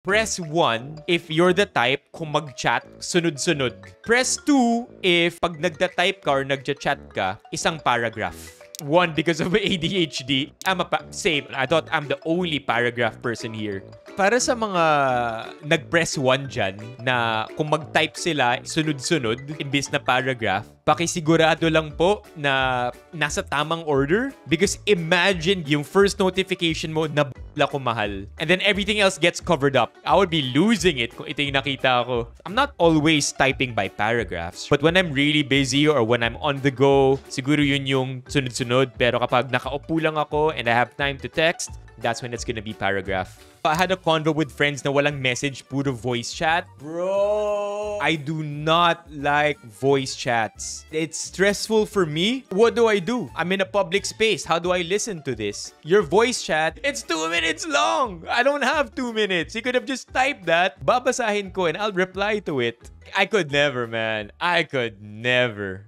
Press 1 if you're the type kung mag-chat, sunod-sunod. Press 2 if pag nagda-type ka or nagja-chat ka, isang paragraph. 1, because of ADHD. Same. I thought I'm the only paragraph person here. Para sa mga nag-press 1 dyan na kung mag-type sila sunod-sunod imbis na paragraph, pakisigurado lang po na nasa tamang order. Because imagine yung first notification mo na ko mahal. And then everything else gets covered up. I would be losing it kung ito yung nakita ko. I'm not always typing by paragraphs. But when I'm really busy or when I'm on the go, siguro yun yung sunod-sunod. Pero kapag nakaupo lang ako and I have time to text, that's when it's gonna be paragraph. I had a convo with friends na walang message, puro voice chat. Bro, I do not like voice chats. It's stressful for me. What do I do? I'm in a public space. How do I listen to this? Your voice chat, it's 2 minutes long. I don't have 2 minutes. You could have just typed that. Babasahin ko and I'll reply to it. I could never, man. I could never.